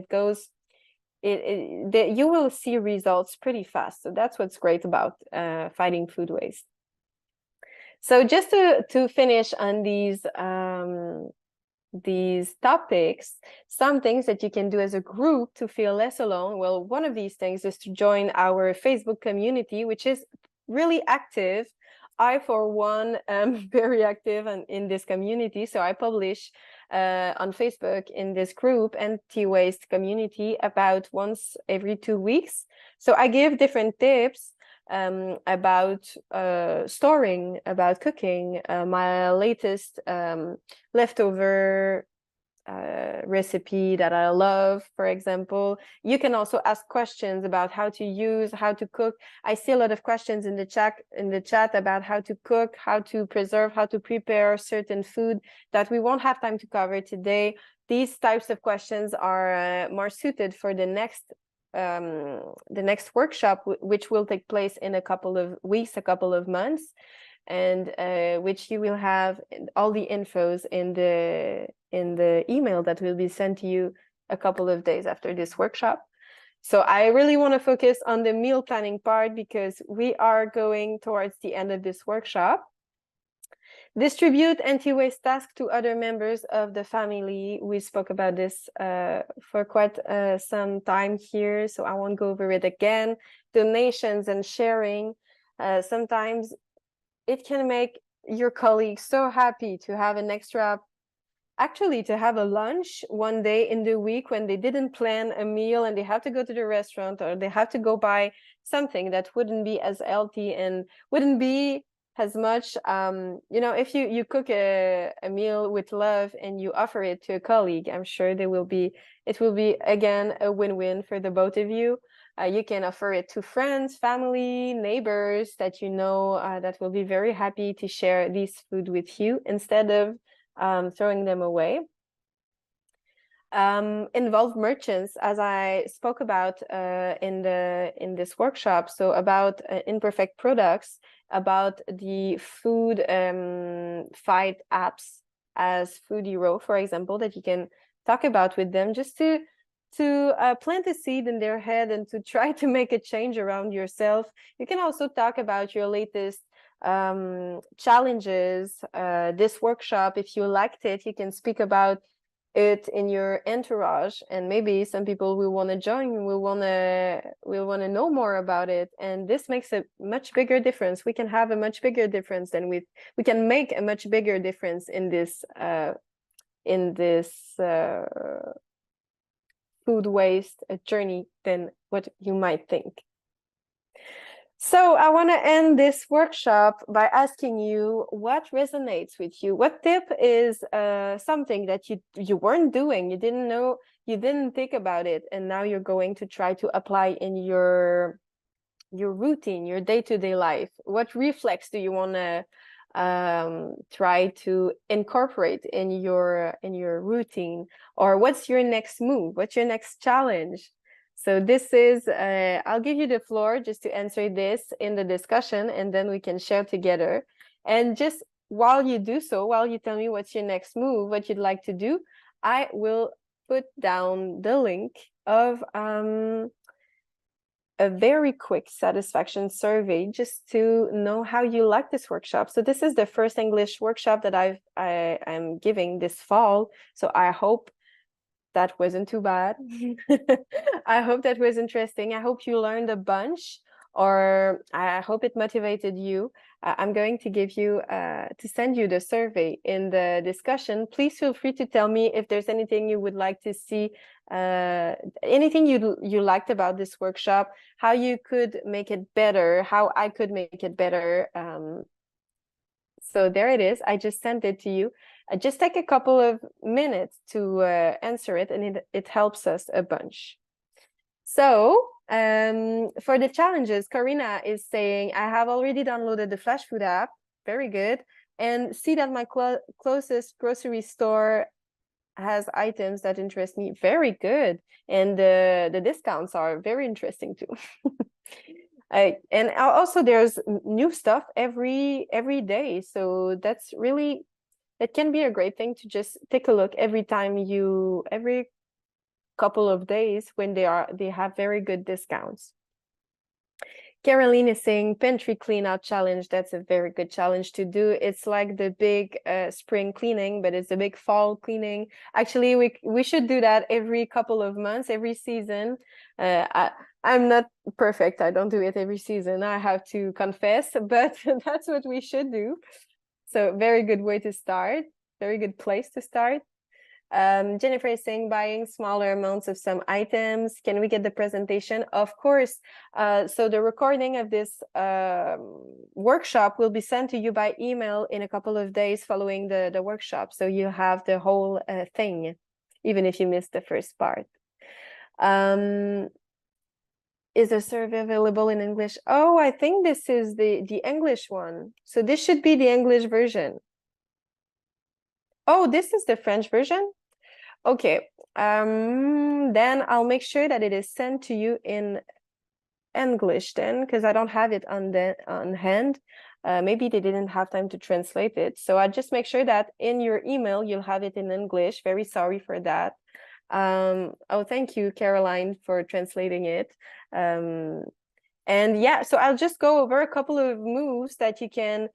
you will see results pretty fast. So that's what's great about fighting food waste. So just to finish on these topics, some things that you can do as a group to feel less alone. Well, one of these things is to join our Facebook community, which is really active. I, for one, am very active in this community. So I publish on Facebook in this group, anti-waste community, about once every 2 weeks. So I give different tips about storing, about cooking, my latest leftover recipe that I love, for example. You can also ask questions about how to cook. I see a lot of questions in the chat about how to cook, how to preserve, how to prepare certain food that we won't have time to cover today. These types of questions are more suited for the next workshop, which will take place in a couple of weeks, a couple of months, and which you will have all the infos in the email that will be sent to you a couple of days after this workshop. So I really want to focus on the meal planning part because we are going towards the end of this workshop. Distribute anti-waste tasks to other members of the family. We spoke about this for quite some time here, so I won't go over it again. Donations and sharing. Sometimes it can make your colleagues so happy to have an extra, actually to have a lunch one day in the week when they didn't plan a meal and they have to go to the restaurant, or they have to go buy something that wouldn't be as healthy and wouldn't be as much, if you cook a meal with love and you offer it to a colleague, I'm sure it will be again a win-win for the both of you. You can offer it to friends, family, neighbors that that will be very happy to share this food with you instead of throwing them away. Involve merchants, as I spoke about in this workshop. So about imperfect products, about the food fight apps as Food Hero, for example, that you can talk about with them, just to plant a seed in their head and to try to make a change around yourself. You can also talk about your latest challenges. This workshop, if you liked it, you can speak about it in your entourage, and maybe some people will want to join, will want to know more about it, and this makes a much bigger difference. We can have a much bigger difference than we can make a much bigger difference in this food waste journey than what you might think. So I want to end this workshop by asking you what resonates with you. What tip is something that you weren't doing, you didn't know, you didn't think about it, and now you're going to try to apply in your routine, your day-to-day life? What reflex do you want to try to incorporate in your routine? Or what's your next move? What's your next challenge? So this is, I'll give you the floor just to answer this in the discussion, and then we can share together. And just while you do so, while you tell me what's your next move, what you'd like to do, I will put down the link of a very quick satisfaction survey just to know how you like this workshop. So this is the first English workshop that I'm giving this fall. So I hope that wasn't too bad. I hope that was interesting. I hope you learned a bunch. or I hope it motivated you. I'm going to give you to send you the survey in the discussion. Please feel free to tell me if there's anything you would like to see, anything you liked about this workshop, how you could make it better, how I could make it better. So there it is. I just sent it to you. Just take a couple of minutes to answer it, and it helps us a bunch. So for the challenges, Karina is saying, I have already downloaded the Flash Food app. Very good. And see that my closest grocery store has items that interest me. Very good. And the discounts are very interesting too. And also there's new stuff every day. So that's really, it can be a great thing to just take a look every couple of days when they have very good discounts. Caroline is saying pantry clean out challenge. That's a very good challenge to do. It's like the big spring cleaning, but it's a big fall cleaning. Actually, we should do that every couple of months, every season. I'm not perfect. I don't do it every season, I have to confess, but that's what we should do. So very good way to start. Very good place to start. Jennifer is saying buying smaller amounts of some items. Can we get the presentation? Of course. So the recording of this workshop will be sent to you by email in a couple of days following the workshop. So you have the whole thing, even if you missed the first part. Is the survey available in English? Oh, I think this is the English one. So this should be the English version. Oh, this is the French version? Okay, then I'll make sure that it is sent to you in English then, because I don't have it on hand. Maybe they didn't have time to translate it. So I'll just make sure that in your email, you'll have it in English. Very sorry for that. Oh, thank you, Caroline, for translating it. And yeah, so I'll just go over a couple of moves that you can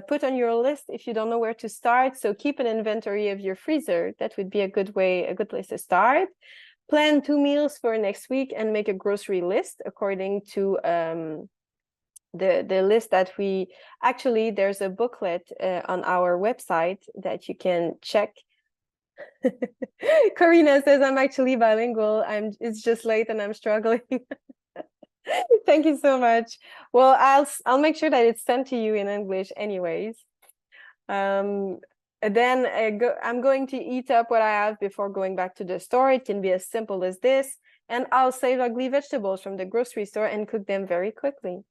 put on your list if you don't know where to start. So keep an inventory of your freezer. That would be a good place to start. Plan 2 meals for next week and make a grocery list according to the list that there's a booklet on our website that you can check. Karina says, I'm actually bilingual. It's just late and I'm struggling. Thank you so much. Well, I'll make sure that it's sent to you in English anyways. Then I'm going to eat up what I have before going back to the store. It can be as simple as this. And I'll save ugly vegetables from the grocery store and cook them very quickly.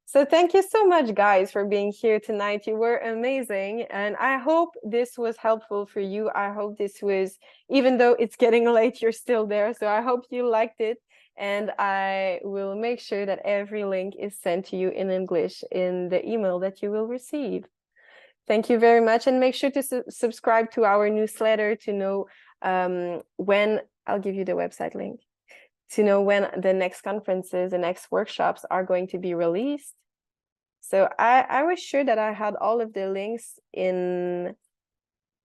So thank you so much, guys, for being here tonight. You were amazing. And I hope this was helpful for you. I hope this was, even though it's getting late, you're still there. So I hope you liked it. And I will make sure that every link is sent to you in English in the email that you will receive. Thank you very much. And make sure to subscribe to our newsletter to know when, I'll give you the website link, to know when the next conferences and next workshops are going to be released. So I was sure that I had all of the links in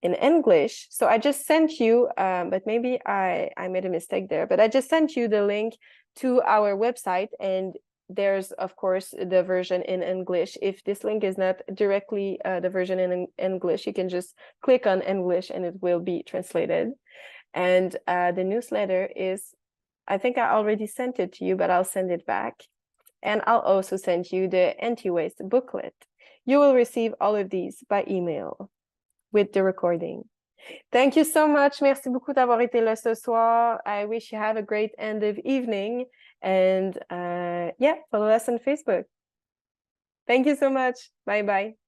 English. So I just sent you, but maybe I made a mistake there, but I just sent you the link to our website, and there's, of course, the version in English. If this link is not directly the version in English, you can just click on English and it will be translated. And the newsletter is, I think I already sent it to you, but I'll send it back. And I'll also send you the anti-waste booklet. You will receive all of these by email with the recording. Thank you so much. Merci beaucoup d'avoir été là ce soir. I wish you have a great end of evening. And yeah, follow us on Facebook. Thank you so much. Bye-bye.